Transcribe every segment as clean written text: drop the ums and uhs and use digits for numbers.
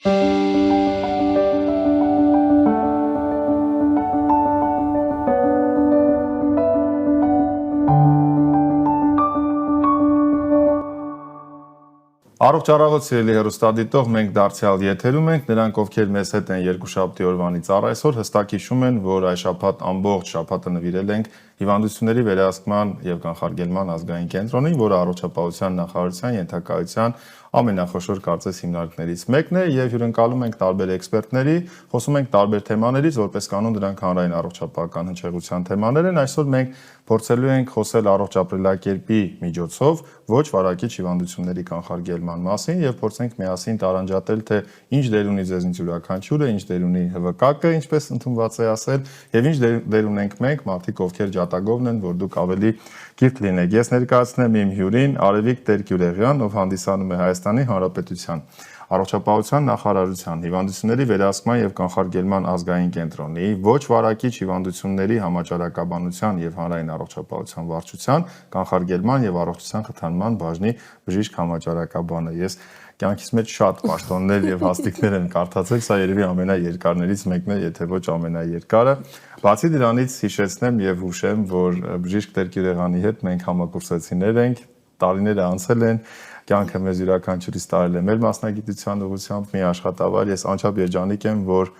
Առողջ առավոտ սիրելի հեռուստադիտող, մենք դարձյալ եթերում ենք, նրանք ովքեր մեզ հետ են երկուշաբթի օրվանից առ այսօր հստակ հիշում են, որ այս շաբաթ ամբողջ շաբաթը նվիրել ենք հիվանդությունների վերահսկման եւ կանխարգելման ազգային կենտրոնին, որը առողջապահության նախարարության ենթակայության ամենախոշոր կարծես հիմնարկներից մեկն է եւ հյուրընկալում ենք տարբեր էքսպերտների, խոսում ենք տարբեր թեմաներից, որպես կանոն դրանք հանրային առողջապահական հնչեղության թեմաներ են։ Այսօր մենք փորձելու ենք խոսել առողջ ապրելակերպի միջոցով ոչ վարակիչ հիվանդությունների կանխարգելման մասին եւ փորձենք միասին տարանջատել, թե ինչ դեր ունի ձեզնից յուրաքանչյուրը, ինչ դեր ունի ՀՎԿ-ը, ինչպես ընդունված է ասել, եւ ինչ դեր ունենք մենք, մարդիկ, ովքեր ջատագովն են, որ դուք ավելի գիրք լինեք։ Ես ներկայացնեմ իմ հյուրին Արևիկ Տեր-Գյուլեղյան, ով հանդիսանում է Հայաստանի Հանրապետության Առողջապահության նախարարության հիվանդությունների վերահսկման եւ կանխարգելման ազգային կենտրոնի ոչ վարակիչ հիվանդությունների համաճարակաբանության եւ հանրային առողջապահության վարչության կանխարգելման եւ առողջության խթանման բաժնի բժիշկ համաճարակաբանը։ Ես կյանքիս մեջ շատ պաշտոններ եւ հաստիկներ եմ կարդացել, սա երևի ամենաերկարներից մեկն է, եթե ոչ ամենաերկարը։ Բացի դրանից հիշեցնեմ եւ հուշեմ, որ բժիշկ Տեր-Գյուլեղյանի հետ մենք համակուրսեցիներ ենք, տարիները անցել են, կյանքը մեզ յուրաքանչյուրից տարել է մեր մասնագիտության ուղղությամբ մի աշխատավար։ Ես անչափ երջանիկ եմ, որ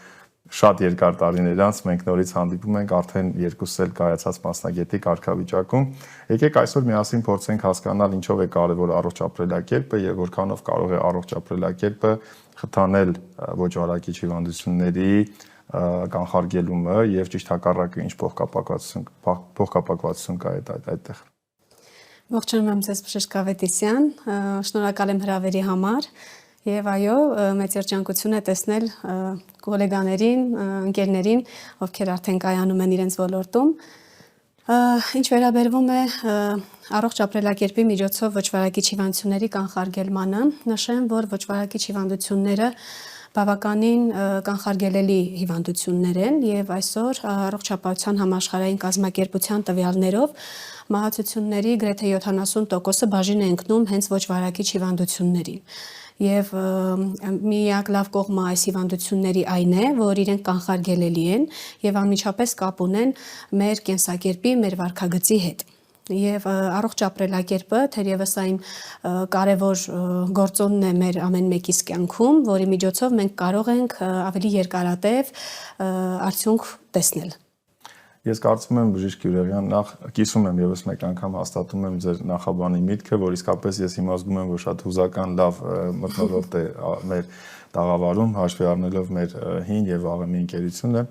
շատ երկար տարիներ անց մենք նորից հանդիպում ենք արդեն երկուսս էլ կայացած մասնագետի կարգավիճակում։ Եկեք այսօր միասին փորձենք հասկանալ ինչով է կարևոր առողջ ապրելակերպը եւ որքանով կարող է առողջ ապրելակերպը խթանել ոչ վարակիչ հիվանդությունների կանխարգելումը եւ ճիշտ հակառակը ինչ փոխկապակցություն կա այդտեղ։ Ողջունում եմ ձեզ բժիշկ Ավետիսյան, շնորհակալ եմ հրավերի համար եւ այո, մեծ երջանկություն է տեսնել գոլեգաներին, ընկերներին, ովքեր արդեն կայանում են իրենց ոլորտում։ Ինչ վերաբերվում է առողջ ապրելակերպի միջոցով ոչ վարակիչ հիվանդությունների կանխարգելմանը, նշեմ, որ ոչ վարակիչ հիվանդությունները բավականին կանխարգելելի հիվանդություններ են եւ այսօր առողջապահության համաշխարհային կազմակերպության տվյալներով մահացությունների գրեթե 70%-ը բաժին է ընկնում հենց ոչ վարակիչ հիվանդություններին։ Եվ միակ լավ կողմը այս հիվանդությունների այն է, որ իրենք կանխարգելելի են եւ անմիջապես կապ ունեն մեր կենսակերպի, մեր վարքագծի հետ։ Եվ առողջ ապրելակերպը թերևս այն կարևոր գործոնն է մեր ամեն մեկիս կյանքում, որի միջոցով մենք կարող ենք ավելի երկարատև արդյունք տեսնել։ Ես կարծում եմ բժիշկ Գյուլեղյան, նախ կիսում եմ եւս մեկ անգամ հաստատում եմ ձեր նախաբանի միտքը, որ իսկապես ես հիմա զգում եմ, որ շատ հուզական լավ մթնոլորտ է մեր տաղավարում, հաշվի առնելով մեր հին եւ աղեմի ընկերությունը։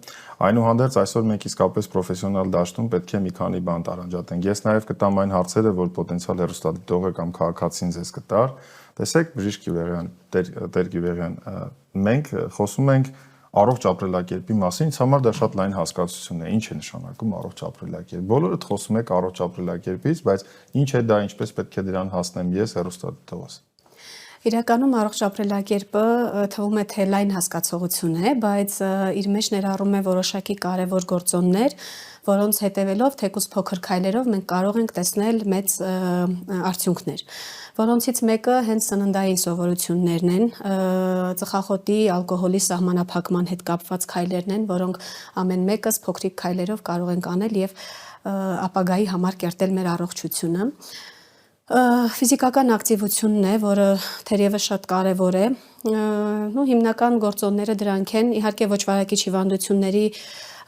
Այնուհանդերձ այսօր մենք իսկապես պրոֆեսիոնալ դաշտում պետք է մի քանի բան տարանջատենք։ Ես նաեւ կտամ այն հարցերը, որ պոտենցիալ հեռուստադիտողը կամ քաղաքացին ձեզ կտար։ Տեսեք, բժիշկ Գյուլեղյան, Տեր-Գյուլեղյան, մենք խոսում ենք առողջ ապրելակերպի մասին, ինձ համար դա շատ լայն հասկացություն է, ինչ է նշանակում առողջ ապրելակերպ։ Բոլորդ խոսում եք առողջ ապրելակերպից, բայց ինչ է դա, ինչպես պետք է դրան հասնեմ ես հեռուստադիտողս։ Իրականում առողջ ապրելակերպը թվում է թե լայն հասկացողություն է, բայց իր մեջ ներառում է որոշակի կարևոր գործոններ, որոնց հետևելով թեկուզ փոքր քայլերով մենք կարող ենք տեսնել մեծ արդյունքներ, որոնցից մեկը հենց սննդային սովորություններն են, ծխախոտի, ալկոհոլի սահմանափակման հետ կապված քայլերն են, որոնք ամեն մեկս փոքրիկ քայլերով կարող ենք անել եւ ապագայի համար կերտել մեր առողջությունը։ Ֆիզիկական ակտիվությունն է, որը թերևս շատ կարևոր է, հիմնական գործոնները դրանք են, իհարկե ոչ վարակիչ հիվանդությունների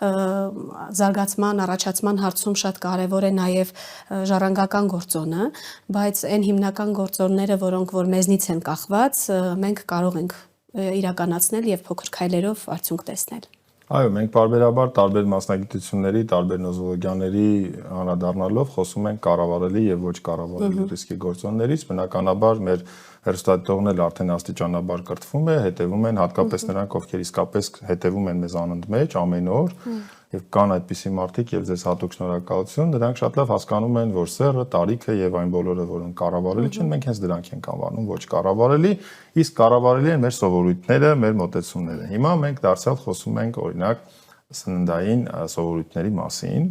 զարգացման, առաջացման հարցում շատ կարևոր է նաև ժառանգական գործոնը, բայց այն հիմնական գործոնները, որոնք որ մեզնից են կախված, մենք կարող ենք իրականացնել եւ փոքր քայլերով արդյունք տեսնել։ Այո, մենք բարբերաբար տարբեր մասնագիտությունների, տարբեր նոզոլոգիաների անդրադառնալով խոսում ենք կառավարելի եւ ոչ կառավարելի ռիսկի գործոններից, բնականաբար մեր հեռուստադիտողն էլ արդեն աստիճանաբար կրթվում է, հետևում են հատկապես նրանք, ովքեր իսկապես հետևում են մեզ անընդմեջ ամեն օր եւ կան այդպիսի մարդիկ եւ ձեզ հատուկ շնորհակալություն, նրանք շատ լավ հասկանում են, որ սեռը, տարիքը եւ այն բոլորը, որոնք կառավարելի չեն, մենք հենց դրանք ենք անվանում ոչ կառավարելի, իսկ կառավարելի են մեր սովորույթները, մեր մոտեցումները։ Հիմա մենք դարձյալ խոսում ենք օրինակ սննդային սովորույթների մասին։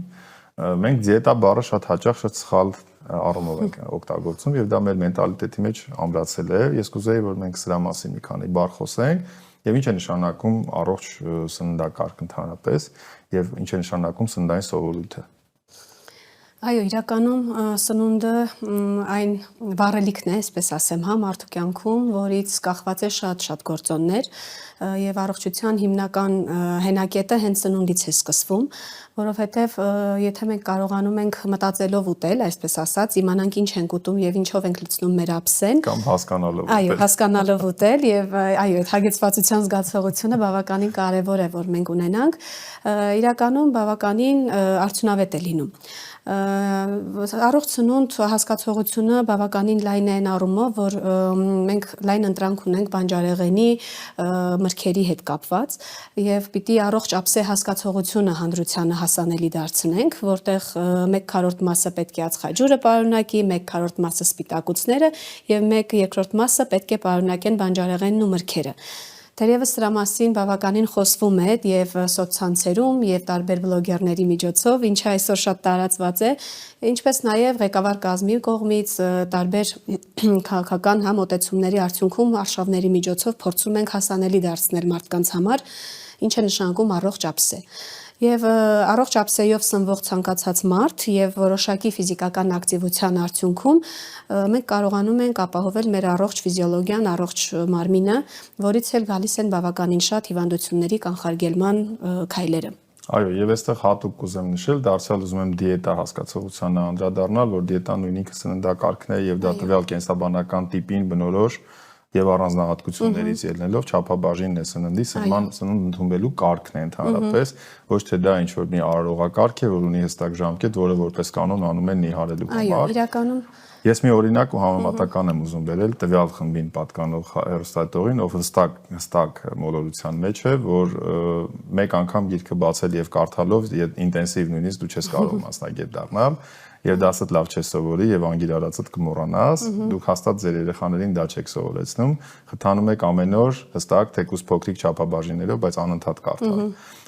Մենք դիետա բառը շատ հաճախ շատ սխալ առումով ենք օգտագործում եւ դա մեր մենտալիտետի մեջ ամրացել է։ Ես կուզեի, որ մենք սրա մասին մի քանի բառ խոսենք եւ ինչ է նշանակում առողջ սննդակարգ ընդհանրապես եւ ինչ է նշանակում սննդային սովորույթը։ Այո, իրականում սնունդը այն վառելիքն է, այսպես ասեմ, մարդու կյանքում, որից կախված է շատ գործոններ եւ առողջության հիմնական հենակետը հենց սնունդից է սկսվում, որովհետեւ եթե մենք կարողանում ենք մտածելով ուտել, այսպես ասած, իմանանք ինչ ենք ուտում եւ ինչով ենք լցնում մեր ափսեն, կամ հասկանալով ուտել։ Այո, հասկանալով ուտել եւ այո, այդ հագեցվածության զգացողությունը բավականին կարեւոր է, որ մենք ունենանք, իրականում բավականին արդյունավետ է լինում։ Առողջ սնունդ հասկացողությունը բավականին լայն է այն առումով, որ մենք լայն ընտրանք ունենք բանջարեղենի մրգերի հետ կապված եւ պիտի առողջ ափսե հասկացողությունը հանրությանը հասանելի դարձնենք, որտեղ 1/4 մասը պետք է ածխաջուրը պարունակի, 1/4 մասը սպիտակուցները եւ 1/2 մասը պետք է պարունակեն բանջարեղենն ու մրգերը։ Թերևս սրա մասին բավականին խոսվում է եւ սոցցանցերում եւ տարբեր բլոգերների միջոցով, ինչը այսօր շատ տարածված է, ինչպես նաեւ ղեկավար կազմի կողմից տարբեր քաղաքական մոտեցումների արդյունքում արշավների միջոցով փորձում ենք հասանելի դարձնել մարդկանց համար, ինչը նշանակում առողջ ափսե։ Եվ առողջ ափսեով սնվող ցանկացած մարդ եւ որոշակի ֆիզիկական ակտիվության արդյունքում մենք կարողանում ենք ապահովել մեր առողջ ֆիզիոլոգիան, առողջ մարմինը, որից էլ գալիս են բավականին շատ հիվանդությունների կանխարգելման քայլերը։ Այո, եւ այստեղ հատուկ կուզեմ նշել, դարձյալ ուզում եմ դիետա հասկացողությանը անդրադառնալ, որ դիետան նույն ինքը սննդակարգն է եւ դա տվյալ կենսաբանական տիպին բնորոշ եւ առանձնահատկություններից ելնելով չափաբաժինն է սննդի, սնունդ ընդունելու կարգն է ընդհանրապես, ոչ թե դա ինչ որ մի արարողակարգ է, որ ունի հստակ ժամկետ, որը որպես կանոն անում են նիհարելու համար։ Այո, իրականում Ես մի օրինակ ու համեմատական եմ ուզում բերել տվյալ խմբին պատկանող հեռուստատողին, ով հստակ մոլորության մեջ է, որ մեկ անգամ գիրքը բացել եւ կարդալով ինտենսիվ նույնիսկ դու չես կարող մասնագետ դառնալ եւ դասդ լավ չես սովորի եւ անգիր արածդ կմոռանաս, դուք հաստատ ձեր երեխաներին դա չեք սովորեցնում, խթանում եք ամեն օր հստակ թեկուզ փոքրիկ չափաբաժիններով, բայց անընդհատ կարդալ։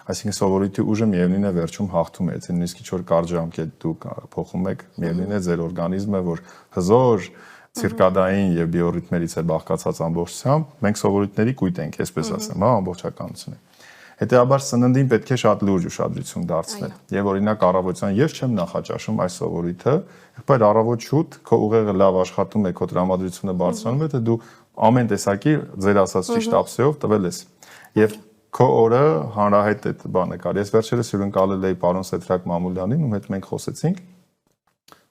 Այսինքն սովորույթի ուժը միևնույն է վերջում հաղթում է, եթե նույնիսկ ինչ որ կարճ ժամկետ դուք փոխում եք, միևնույն է ձեր օրգանիզմը, որ հզոր ցիրկադային եւ բիոռիթմերից է բաղկացած ամբողջությամբ, մենք սովորույթների կույտ ենք, այսպես ասեմ, ամբողջականություն է։ Հետեւաբար սննդին պետք է շատ լուրջ ուշադրություն դարձնել։ Եվ օրինակ առավոտյան ես չեմ նախաճաշում այս սովորույթը, բայց առավոտ շուտ քո ուղեղը լավ աշխատում է, քո տրամադրությունը բարձրանում է, թե դու ամեն տեսակի ձեր ասած ճիշտ ափսեով տվել ես։ Եւ քո օրը հանրահայտ է բանը կար։ Ես վերջերս հյուրընկալել էի պարոն Սեդրակ Մամուլյանին, ում հետ մենք խոսեցինք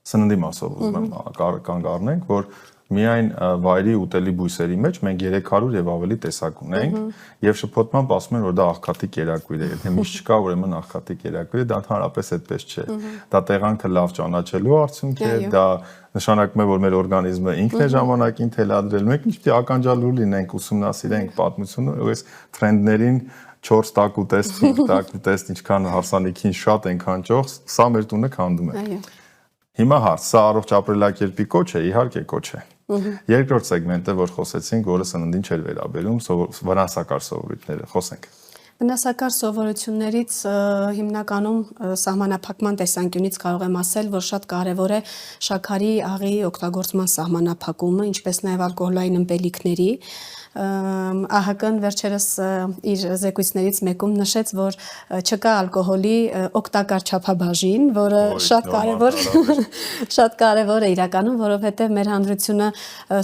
սննդի մասով, ուզում եմ կանգ առնենք, որ միայն վայրի ուտելի բույսերի մեջ մենք 300 եւ ավելի տեսակ ունենք եւ շփոթմամբ ասում են որ դա աղքատի կերակույր է, եթե միշտ չկա, ուրեմն աղքատի կերակույր է, դա ընդհանրապես այդպես չէ։ Դա տեղանքը լավ ճանաչելու արդյունք է, դա նշանակում է որ մեր օրգանիզմը ինքն է ժամանակին թելադրել, մենք միշտ ականջալուր լինենք, ուսումնասիրենք պատմությունը, ու այս տրենդներին 4 տակ ուտեստ, 5 տակ ուտեստ, ինչքան հարսանիքին շատ ենք հանճող, սա մեր տունը քանդում է։ Հիմա հարց, սա առողջ ապրելակերպի կոչ է, իհարկե կոչ է։ Երկրորդ սեգմենտը, որ խոսեցինք, որը սննդին չէր վերաբերում, վնասակար սովորույթները, խոսենք։ Վնասակար սովորություններից հիմնականում սահմանափակման տեսանկյունից կարող եմ ասել, որ շատ կարևոր է շաքարի, աղի օգտագործման սահմանափակումը, ինչպես նաև ալկոհոլային ըմպելիքների։ ԱՀԿ-ն վերջերս իր զեկույցներից մեկում նշեց, որ չկա ալկոհոլի օգտակար չափաբաժին, որը շատ կարևոր է իրականում, որովհետև մեր հանրությունը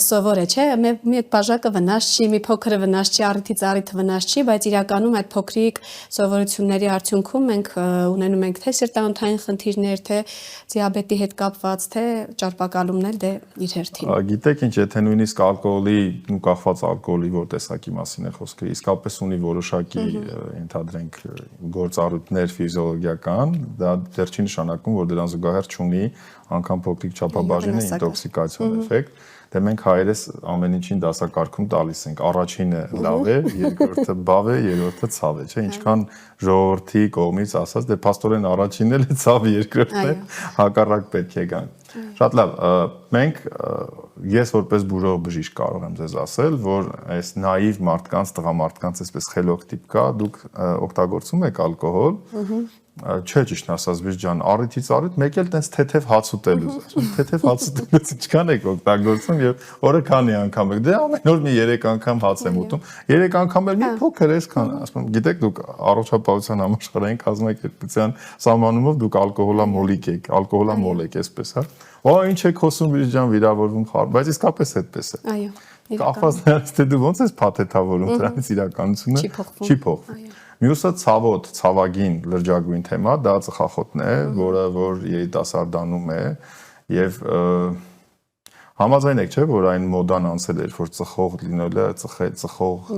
սովոր է, չէ, մի բաժակը վնաս չի, մի փոքրը վնաս չի, առիթից առիթը վնաս չի, բայց իրականում այդ փոքրիկ սովորությունների արդյունքում մենք ունենում ենք թե սրտանոթային խնդիրներ, թե դիաբետի հետ կապված, թե ճարպակալումներ դե իր հերթին։ Գիտեք ինչ, եթե նույնիսկ ալկոհոլի ու կախված ալկոհոլի որ տեսակի մասին է խոսքը, իսկապես ունի որոշակի ենթադրենք գործառույթներ ֆիզիոլոգիական, դա դեռ չի նշանակում, որ դրան զուգահեռ չունի անգամ փոքրիկ չափաբաժինը ինտոքսիկացիոն էֆեկտ։ Դե մենք հայերս ամեն ինչին դասակարգում տալիս ենք, առաջինը լավ է, երկրորդը բավ է, երրորդը ցավ է, չէ՞, ինչքան ժողովրդի կողմից ասած, դե փաստորեն առաջինն էլ է, ցավը երկրորդն է, հակառակ պետք է գան։ Շատ լավ, մենք ես որպես բուժող բժիշկ կարող եմ ձեզ ասել, որ այս նաիվ մարդկանց, տղամարդկանց այսպես խելոք տիպ կա, դուք օգտագործում եք ալկոհոլ, Չէ, ճիշտ ասած, Բիժ ջան, առիթից առիթ մեկ էլ տենց թեթև հաց ուտելու է։ Թեթև հաց ուտելուց ինչքան եք օգտագործում եւ օրը քանի անգամ եք։ Դե ամեն օր մի 3 անգամ հաց եմ ուտում։ 3 անգամ էլ մի փոքր էսքան, ասում եմ, գիտեք դուք առողջապահության համաշխարհային կազմակերպության սահմանումով դուք ալկոհոլամոլիկ եք, ալկոհոլամոլ եք, այսպես հա։ Ո՞, ինչ եք խոսում Բիժ ջան, վիրավորվում խառ, բայց իսկապես այդպես է։ Այո։ Կախված նրանից թե դու ոնց ես փաթեթավորում, դրանից իրականությունը չի փոխվում։ Մյուսը ցավոտ, ցավագին լրջագույն թեմա, դա ծխախոտն է, որը որ երիտասարդանում է եւ համաձայն եք, չէ՞, որ այն մոդան անցել էր, որ ծխող լինելը, ծխող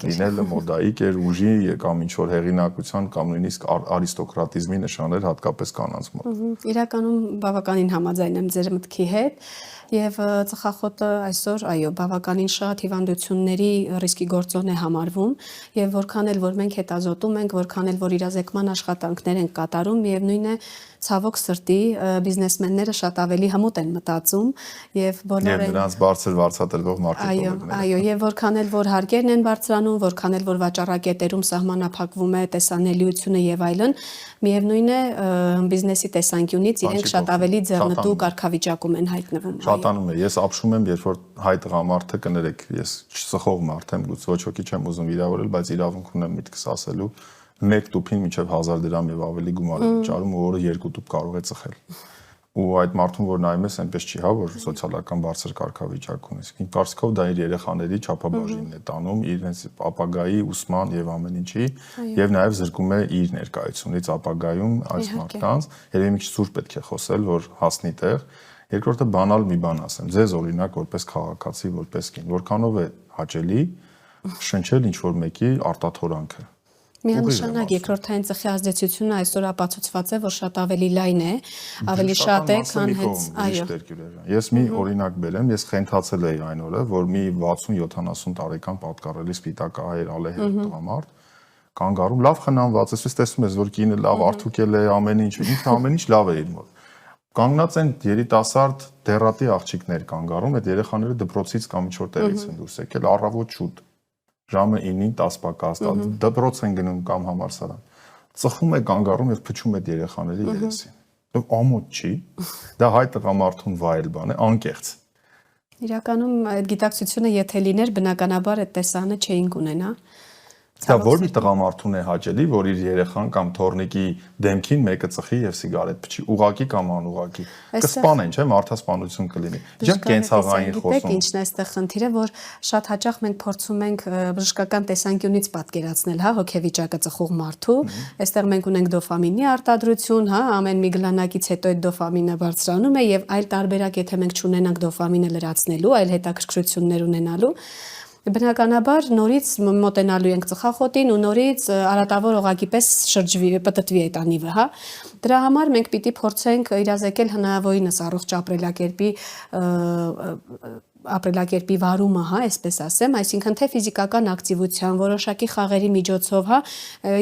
լինելը մոդայիկ էր, ուժի կամ ինչ որ հեղինակության կամ նույնիսկ արիստոկրատիզմի նշաններ հատկապես կանանց մոտ։ Իրականում բավականին համաձայն եմ ձեր մտքի հետ եւ ծխախոտը այսօր այո բավականին շատ հիվանդությունների ռիսկի գործոն է համարվում եւ որքան էլ որ մենք հետազոտում ենք, որքան էլ որ իրազեկման աշխատանքներ են կատարում, միևնույն է ցավոք սրտի բիզնեսմենները շատ ավելի հմուտ են մտածում եւ բոլորը եւ նրանց բարձր վարձատրվող մարքեթինգ։ Այո, եւ որքան էլ որ հարկերն են բարձրանում, որքան էլ որ վաճառակետերում սահմանափակվում է տեսանելիությունը եւ այլն, միևնույն է բիզնեսի տեսանկյունից իրենք շատ ավելի ձեռնտու կարգավիճակում են հայտնվում։ Շատանում է։ Ես ապշում եմ, երբ որ հայ տղամարդը կներեք, ես ծխող մարդ եմ, ոչ ոքի չեմ ուզում վիրավորել, բայց իրավունք ունեմ միտքս ասելու, 1 տուփին մինչև 1000 դրամ եւ ավելի գումար է վճարում ու օրը 2 տուփ կարող է ծխել։ Ու այդ մարդուն որ նայում ես, այնպես չի, հա, որ սոցիալական բարձր կարգավիճակ ունի։ Իմ կարծիքով դա իր երեխաների չափաբաժինն է տանում, իրենց ապագայի ուսման եւ ամեն ինչի, եւ նաեւ զրկում է իր ներկայությունից ապագայում այս մարդկանց։ Երևի մի քիչ սուր պետք է խոսել, որ հասնի տեղ։ Երկրորդը բանալ մի բան ասեմ, ձեզ օրինակ որպես քաղաքացի, որպես կին, որքանով է հաճելի շնչել ինչ որ մեկի արտաթորանքը։ Միանշանակ երկրորդային ծխի ազդեցությունը այսօր ապացուցված է, որ շատ ավելի լայն է, ավելի շատ է, քան հենց այո։ Ես մի օրինակ բերեմ, ես խենթացել էի այն օրը, որ մի 60-70 տարեկան պատկառելի սպիտակահայեր ալեհեր տղամարդ կանգ առում, լավ խնամված է, ես տեսնում ես, որ կինը լավ արդյունքել է, ամեն ինչ, ինքը ամեն ինչ լավ է իր մոտ։ Կանգնած են երիտասարդ դերատի աղջիկներ կանգ առում, այդ երեխաները դպրոցից կամ ինչ որ տեղից են դուրս եկել, առավոտ շուտ ժամը 9-ին 10 պակաս, դպրոց են գնում կամ համալսարան։ Ծխում է կանգ առում եւ փչում այդ երեխաների երեսին։ Դա ամոթ չի, դա հայ տղամարդուն վայել բան է, անկեղծ։ Իրականում այդ գիտակցությունը եթե լիներ, բնականաբար այդ տեսանը չէինք ունենա։ Դա որ մի տղամարդուն է հաճելի, որ իր երեխան կամ թորնիկի դեմքին մեկը ծխի եւ սիգարետ փչի, ուղակի կամ անուղակի։ Կսպանեն, չէ՞, մարդասպանություն կլինի։ Ջան կենցաղային խոսում։ Ինչն է այստեղ խնդիրը, որ շատ հաճախ մենք փորձում ենք բժշկական տեսանկյունից պատկերացնել, հա, հոգեվիճակը ծխող մարդու։ Այստեղ մենք ունենք դոֆամինի արտադրություն, հա, ամեն մի գլանակից հետո այդ դոֆամինը բարձրանում է եւ այլ տարբերակ, եթե մենք չունենանք դոֆամինը լրացնելու, այլ հետաքրքրություններ ունենալու Բնականաբար նորից մոտենալու ենք ծխախոտին ու նորից արատավոր օղակի պես շրջվի, պտտվի այդ անիվը, հա։ Դրա համար մենք պիտի փորձենք իրազեկել հնարավորինս առողջ ապրելակերպի վարումը, հա, այսպես ասեմ, այսինքն թե ֆիզիկական ակտիվության, որոշակի խաղերի միջոցով, հա,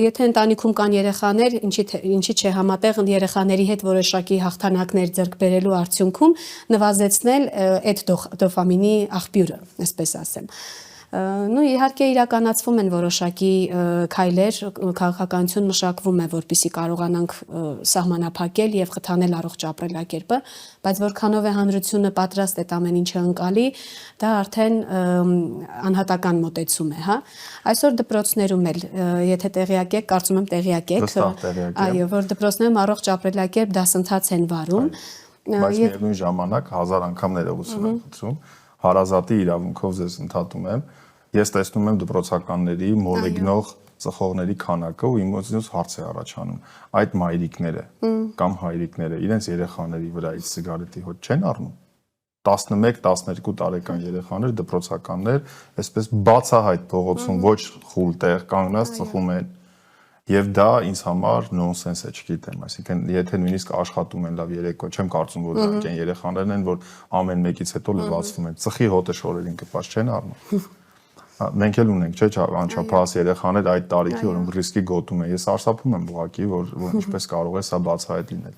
եթե ընտանիքում կան երեխաներ, ինչի՞ չէ համատեղ երեխաների հետ որոշակի հաղթանակներ ձեռք բերելու արդյունքում նվազեցնել այդ դոֆամինի աղբյուրը, այսպես ասեմ։ Ну իհարկե իրականացվում են որոշակի քայլեր, քաղաքականություն մշակվում է, որպեսզի կարողանանք սահմանափակել եւ խթանել առողջ ապրելակերպը, բայց որքանով է հանրությունը պատրաստ այդ ամեն ինչը ընկալի, դա արդեն անհատական մոտեցում է, հա։ Այսօր դպրոցներում էլ, եթե տեղյակ եք, կարծում եմ տեղյակ եք, այո, որ դպրոցներում առողջ ապրելակերպ դասընթաց են վարում, բայց միևնույն ժամանակ 1000 անգամ ներողություն եմ խնդրում, հարազատի իրավունքով ձեզ ընդհատում եմ, ես տեսնում եմ դպրոցականների մոլեգնող ծխողների քանակը ու իմոցիոնալ հարց է առաջանում։ Այդ մայրիկները կամ հայրիկները իրենց երեխաների վրայից սիգարետի հոտ չեն առնում։ 11-12 տարեկան երեխաներ, դպրոցականներ, այսպես բացահայտ փողոցում ոչ խուլ տեղ կանգնած ծխում են։ Եվ դա ինձ համար նոնսենս է, չգիտեմ, այսինքն եթե նույնիսկ աշխատում են լավ երեկո, չեմ կարծում որ դրանք են երեխաներն են, որ ամեն մեկից հետո լվացվում են, ծխի հոտը շորերին կպած չեն առնում։ Մենք էլ ունենք, չէ՞, անչափահաս երեխաներ այդ տարիքի, որոնք ռիսկի գոտում են։ Ես արսափում եմ ուղղակի, որ ինչպես կարող է սա բացահայտ լինել։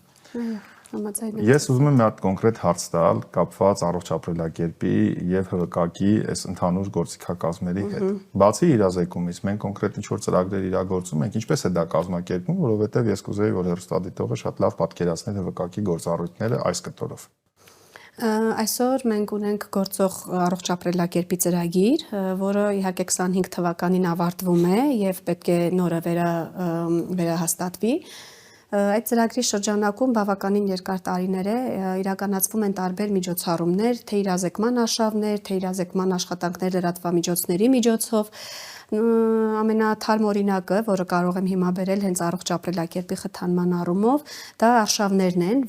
Համաձայն եմ։ Ես ուզում եմ մի հատ կոնկրետ հարց տալ կապված առողջ ապրելակերպի եւ ՀՎԿ-ի այս ընդհանուր գործիքակազմերի հետ։ Բացի իրազեկումից, մենք կոնկրետ ինչ-որ ծրագրեր իրագործում ենք, ինչպես է դա կազմակերպվում, որովհետեւ ես կուզեի, որ հեռուստադիտողը շատ լավ պատկերացներ ՀՎԿ-ի գործառույթները այս կտորով։ Այսօր մենք ունենք գործող առողջ ապրելակերպի ծրագիր, որը իհարկե 25 թվականին ավարտվում է եւ պետք է նորը վերահաստատվի։ Այդ ծրագրի շրջանակում բավականին երկար տարիներ է իրականացվում են տարբեր միջոցառումներ, թե իրազեկման արշավներ, թե իրազեկման աշխատանքներ լրատվամիջոցների միջոցով։ Ամենաթարմ օրինակը, որը կարող եմ հիմա բերել հենց առողջ ապրելակերպի խթանման առումով, դա արշավներն են,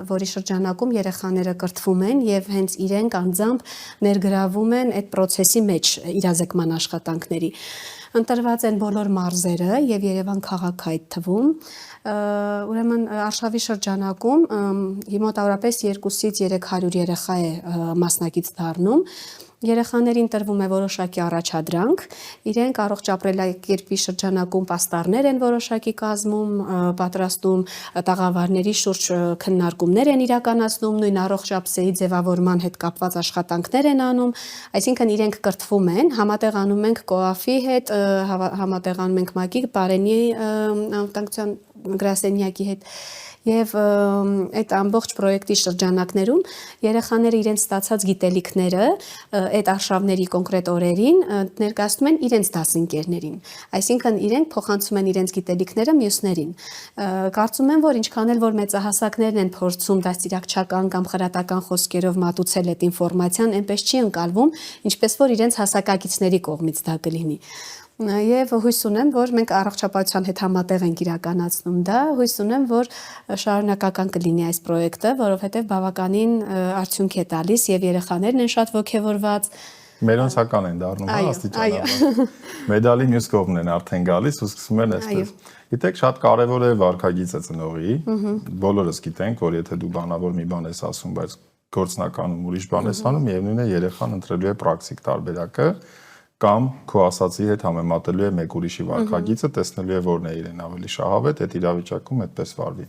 որի շրջանակում երեխաները կրթվում են եւ հենց իրենք անձամբ ներգրավում են այդ process-ի մեջ իրազեկման աշխատանքների։ Ընտրված են բոլոր մարզերը եւ Երևան քաղաքը այդ թվում։ Ուրեմն արշավի շրջանակում մոտավորապես 200-ից 300 երեխա է մասնակից դառնում։ Երեխաներին տրվում է որոշակի առաջադրանք, իրենք առողջ ապրելակերպի շրջանակում պաստառներ են որոշակի կազմում, պատրաստում տաղավարների շուրջ քննարկումներ են իրականացնում, նույն առողջ ապսեի ձևավորման հետ կապված աշխատանքներ են անում, այսինքն իրենք կրթվում են, համատեղանում ենք ԿՕԱՖ-ի հետ, համատեղանում ենք ՄԱԿ-ի Պարենի անվտանգության գրասենյակի հետ եւ այդ ամբողջ պրոյեկտի շրջանակներում երեխաները իրենց ստացած գիտելիքները այդ արշավների կոնկրետ օրերին ներկայացնում են իրենց դասընկերներին, այսինքն իրենք փոխանցում են իրենց գիտելիքները մյուսներին։ Կարծում եմ, որ ինչքան էլ որ մեծահասակներն են փորձում դաստիարակչական կամ խրատական խոսքերով մատուցել այդ ինֆորմացիան, այնպես չի ընկալվում, ինչպես որ իրենց հասակակիցների կողմից դա կլինի։ Եվ հույս ունեմ, որ մենք առողջապահության հետ համատեղ ենք իրականացնում դա, հույս ունեմ, որ շարունակական կլինի այս պրոյեկտը, որովհետև բավականին արդյունք է տալիս եւ երեխաներն են շատ ոգևորված։ Մերոնցական են դառնում, աստիճանաբար։ Մեդալի մյուս կողմն են արդեն գալիս ու սկսում են այստեղ։ Գիտեք, շատ կարևոր է վարքագիծը ծնողի։ Բոլորս գիտենք, որ եթե դու բանավոր մի բան ես ասում, բայց գործնականում ուրիշ բան ես անում, միևնույն է երեխան ընտրելու է պրակտիկ տարբերակը կամ քո ասացի հետ համեմատելու է մեկ ուրիշի վարքագիծը, տեսնելու է որն է իրեն ավելի շահավետ, այդ իրավիճակում այդպես վարվի։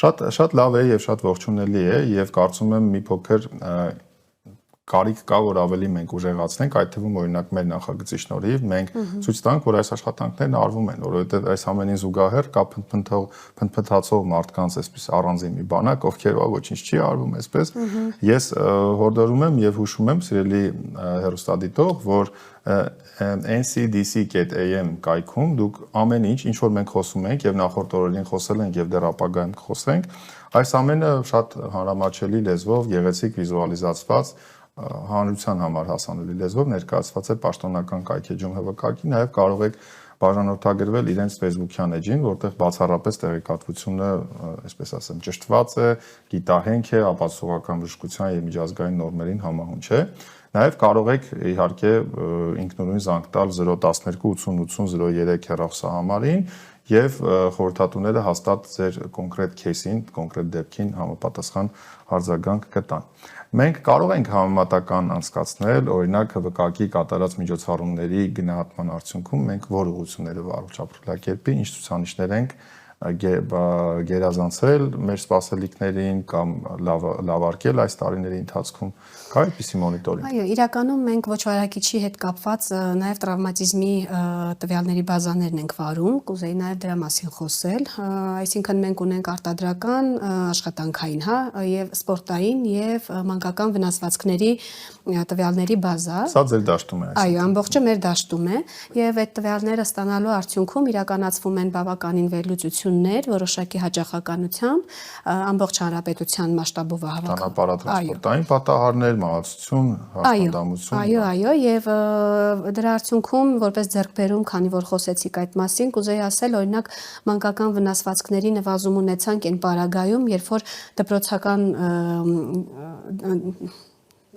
Շատ լավ է եւ շատ ողջունելի է եւ կարծում եմ մի փոքր կարիք կա, որ ավելի մենք ուժեղացնենք, այդ թվում օրինակ մեր նախագծի շնորհիվ մենք ցույց տանք, որ այս աշխատանքներն արվում են, որովհետեւ այս ամենին զուգահեռ կա փնփնթացող մարդկանց այսպես առանձին մի բանակ, ովքեր ոչինչ չի արվում այսպես։ Ես հորդորում եմ եւ հուշում եմ սիրելի հեռուստադիտող, որ ncdc.am կայքում դուք ամեն ինչ որ մենք խոսում ենք եւ նախորդ օրերին խոսել ենք եւ դեռ ապագայում կխոսենք, այս ամենը շատ հանրամատչելի լեզվով, գեղեցիկ վիզուալիզացված հանրության համար հասանելի լեզվով ներկայացված է պաշտոնական կայքեջում ՀՎԿ-ի, նաև կարող եք բաժանորդագրվել իրենց Facebook-յան էջին, որտեղ բացառապես տեղեկատվությունը, այսպես ասեմ, ճշտված է, գիտահենք է, ապացուցողական բժշկության եւ միջազգային նորմերին համահունչ է։ Նաև կարող եք իհարկե ինքնուրույն զանգ տալ 012 80 80 03 հեռախոսահամարին եւ խորհրդատուները հաստատ ձեր կոնկրետ кейսին, կոնկրետ դեպքին համապատասխան արձագանք կտան։ Մենք կարող ենք համեմատական անցկացնել, օրինակ ՀՎԿ-ի կատարած միջոցառումների գնահատման արդյունքում մենք որ ուղղություններով առողջ ապրելակերպի ինչ ցուցանիշներ ենք գերազանցել մեր սպասելիքներին կամ լավարկել այս տարիների ընթացքում կա այդպիսի մոնիտորինգ։ Այո, իրականում մենք ոչ վարակիչի հետ կապված նաև տրավմատիզմի տվյալների բազաներն ենք վարում, կուզեի նաև դրա մասին խոսել, այսինքն մենք ունենք արտադրական, աշխատանքային, եւ սպորտային եւ մանկական վնասվածքների տվյալների բազա։ Սա ձեր դաշտում է։ Այո, ամբողջը մեր դաշտում է եւ այդ տվյալները ստանալու արդյունքում իրականացվում են բավականին վերլուծություններ, որոշակի հաճախականությամբ ամբողջ հանրապետության մասշտաբով հավաքված։ Ճանապարհատրանսպորտային պատահարներ, մահացություն, հաշմանդամություն։ Այո, եւ դրա արդյունքում որպես ձեռքբերում, քանի որ խոսեցիք այդ մասին, կուզեի ասել, օրինակ մանկական վնասվածքների նվազում ունեցանք այն պարագայում, երբ որ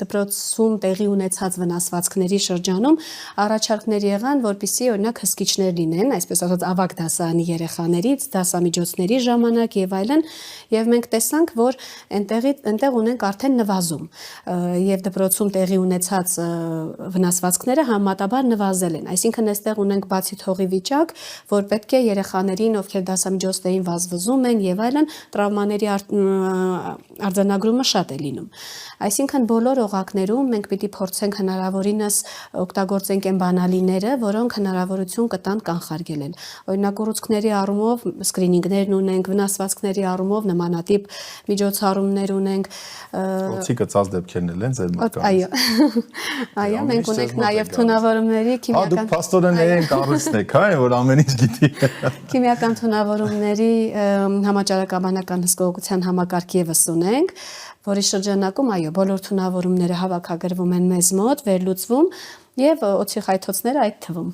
դպրոցում տեղի ունեցած վնասվածքների շրջանում առաջարկներ եղան, որպեսզի օրինակ հսկիչներ լինեն, այսպես ասած ավագ դասարանի երեխաներից, դասամիջոցների ժամանակ եւ այլն, եւ մենք տեսանք, որ այնտեղ ունենք արդեն նվազում եւ դպրոցում տեղի ունեցած վնասվածքները համեմատաբար նվազել են, այսինքն այստեղ ունենք բացի թողի վիճակ, որ պետք է երեխաներին, ովքեր դասամիջոցներին վազվզում են եւ այլն, տրավմաների արձանագրումը շատ է լինում։ Այսինքն բոլոր օղակներում մենք պիտի փորձենք հնարավորինս օգտագործենք այն բանալիները, որոնք հնարավորություն կտան կանխարգելել։ Օրինակ ուռուցքների առումով սկրինինգներն ունենք, վնասվածքների առումով նմանատիպ միջոցառումներ ունենք։ Օծի գծած դեպքերն են ձեր մոտ։ Այո։ Այո, մենք ունենք նաև թունավորումների քիմիական։ Դուք փաստորեն կառույցն եք, հա, որ ամեն ինչ գիտի։ Քիմիական թունավորումների համաճարակաբանական հսկողության համակարգ եւս ունենք, որի շրջանակում այո, բոլոր թունավորումները հավաքագրվում են մեզ մոտ, վերլուծվում եւ օծի խայթոցները այդ թվում։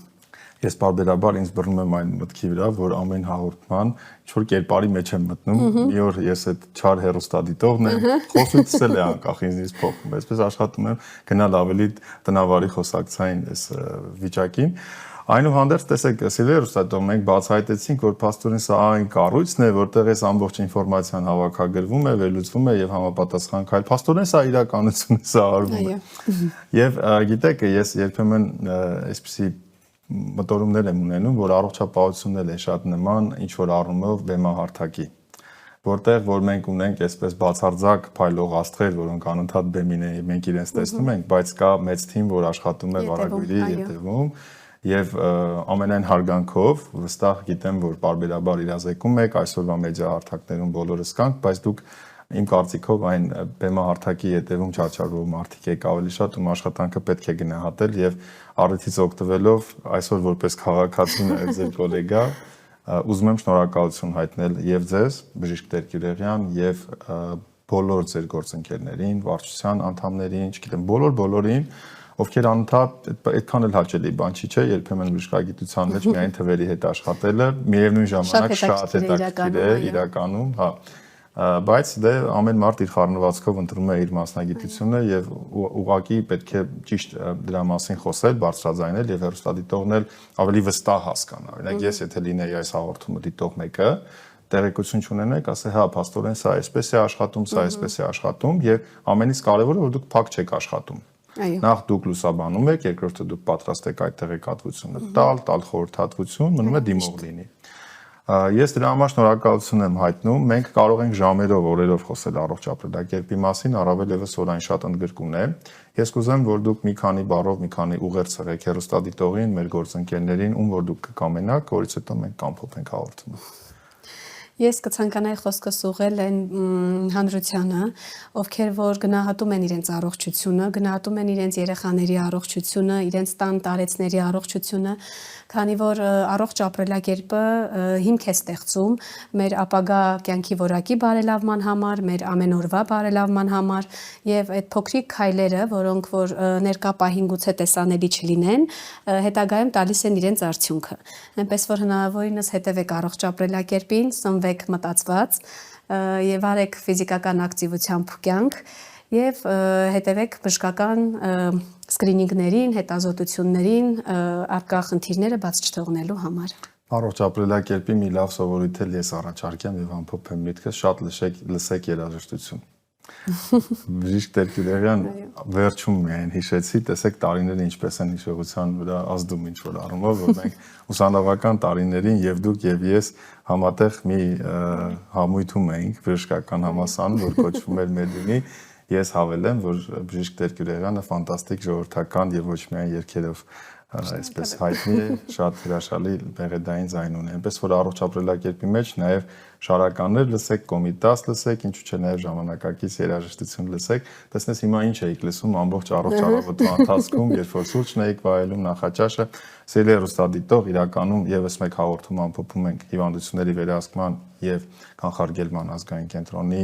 Ես բարբերաբար ինձ բռնում եմ այն մտքի վրա, որ ամեն հաղորդման ինչ-որ կերպարի մեջ եմ մտնում, մի օր ես այդ չար հեռուստադիտողն եմ, խոսույցս էլ է անկախ ինձնից փոխում, այսպես աշխատում եմ գնալ ավելի տնավարի խոսակցային այս վիճակին։ Այնուհանդերձ, տեսեք, սիրելի հեռուստադիտող, մենք բացահայտեցինք, որ փաստորեն սա այն կառույցն է, որտեղ այս ամբողջ ինֆորմացիան հավաքագրվում է, վերլուծվում է եւ համապատասխան քայլ։ Փաստորեն սա իրականություն է, սա արվում է։ Եվ գիտեք, ես երբեմն այսպիսի մտորումներ եմ ունենում, որ առողջապահությունն էլ է շատ նման ինչ որ առումով բեմահարթակի, որտեղ որ մենք ունենք այսպես բացարձակ փայլող աստղեր, որոնք անընդհատ բեմին են, մենք իրենց տեսնում ենք, բայց կա մեծ թիմ, որ աշխատում է վարագույրի ետևում եւ ամենայն հարգանքով վստահ գիտեմ, որ բարբերաբար իրազեկում եք այսօրվա մեդիա հարթակներում բոլորս կանք, բայց դուք իմ կարծիքով այն բեմահարթակի ետևում չարչարվող մարդիկ եք ավելի շատ, ում աշխատանքը պետք է գնահատել եւ առիթից օգտվելով այսօր որպես քաղաքացի ձեր գոլեգա ուզում եմ շնորհակալություն հայտնել եւ ձեզ, Բժիշկ Տեր-Գյուլեղյան, եւ բոլոր ձեր գործընկերներին, վարչության անդամներին, չգիտեմ, բոլորին, ովքեր անընդհատ այդքան էլ հաճելի բան չի, չէ, երբեմն բժշկագիտության մեջ միայն թվերի հետ աշխատելը միևնույն ժամանակ շատ հետաքրքիր է իրականում, հա, բայց դե ամեն մարդ իր խառնվածքով ընտրում է իր մասնագիտությունը եւ ուղղակի պետք է ճիշտ դրա մասին խոսել, բարձրաձայնել եւ հեռուստադիտողն էլ ավելի վստահ հասկանա։ Օրինակ ես եթե լինեի այս հաղորդումը դիտող մեկը, տեղեկություն չունենեք, ասե հա, փաստորեն սա այսպես է աշխատում, սա այսպես է աշխատում եւ ամենից կարեւորը որ դուք փակ չեք աշխատում։ Նախ դուք լուսաբանում եք, երկրորդը դուք պատրաստ եք այդ տեղեկատվությունը տալ խորհրդատվություն, մնում է դիմող լինի։ Ես դրա համար շնորհակալություն եմ հայտնում։ Մենք կարող ենք ժամերով, օրերով խոսել առողջ ապրելակերպի մասին, առավել եւս որ այն շատ ընդգրկուն է։ Ես կուզեմ, որ դուք մի քանի բառով, մի քանի ուղերձ ցեղեք հեռուստադիտողին, մեր գործընկերներին, ում որ դուք կկամենաք, որից հետո մենք կամփոփենք հաղորդումը։ Ես կցանկանայի խոսքս ուղղել այն հանրությանը, ովքեր որ գնահատում են իրենց առողջությունը, գնահատում են իրենց երեխաների առողջությունը, իրենց տան տարեցների առողջությունը, քանի որ առողջ ապրելակերպը հիմք է ստեղծում մեր ապագա կյանքի որակի բարելավման համար, մեր ամենօրվա բարելավման համար եւ այդ փոքրիկ քայլերը, որոնք որ ներկա պահին գուցե տեսանելի չլինեն, հետագայում տալիս են իրենց արդյունքը։ Այնպես որ հնարավորինս հետևեք առողջ ապրելակերպին, սնվեք մտածված եւ արեք ֆիզիկական ակտիվությամբ կյանք եւ հետևեք բժշկական սկրինինգներին, հետազոտություններին, արկա խնդիրները բաց չթողնելու համար։ Առողջ ապրելակերպի մի լավ սովորույթ էլ ես առաջարկեմ եւ ամփոփեմ միտքս, շատ լսեք երաժշտություն։ Բժիշկ Տեր-Գյուլեղյան, վերջում միայն հիշեցի, տեսեք տարիները ինչպես են հիշողության վրա ազդում ինչ որ առումով, որ մենք ուսանողական տարիներին եւ դուք եւ ես համատեղ մի համույթում էինք բժշկական համալսարանում, որ կոչվում էր Մեդունի։ Ես հավելեմ, որ բժիշկ Տեր-Գյուլեղյանը ֆանտաստիկ ժողովրդական եւ ոչ միայն երգերով այսպես հայտնի է, շատ հրաշալի մեղեդային ձայն ունի։ Այնպես որ առողջ ապրելակերպի մեջ նաև շարականներ լսեք, կոմիտաս լսեք, ինչու՞ չէ նաև ժամանակակից երաժշտություն լսեք։ Տեսնես հիմա ինչ էիք լսում ամբողջ առողջ առավոտվա ընթացքում, երբ որ սուրճն էիք վայելում, նախաճաշը, սիրելի հեռուստադիտող, իրականում եւս մեկ հաղորդում ամփոփում ենք հիվանդությունների վերահսկման եւ կանխարգելման ազգային կենտրոնի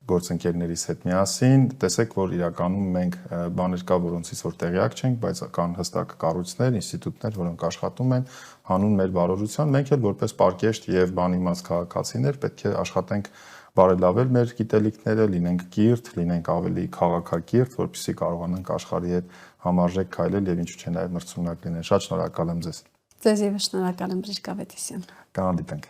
գործընկերներիս հետ միասին, տեսեք, որ իրականում մենք բաներ կա, որոնցից որ տեղյակ չենք, բայց կան հստակ կառույցներ, ինստիտուտներ, որոնք աշխատում են հանուն մեր բարօրության, մենք էլ որպես պարկեշտ եւ բան իմաց քաղաքացիներ պետք է աշխատենք բարելավել մեր գիտելիքները, լինենք կիրթ, լինենք ավելի քաղաքակիրթ, որպեսզի կարողանանք աշխարհի հետ համարժեք քայլել եւ ինչու՞ չէ նաեւ մրցունակ լինել։ Շատ շնորհակալ եմ ձեզ։ Ձեզ եւս շնորհակալ եմ, Բժիշկ Ավետիսյան։ Կանադիտենք։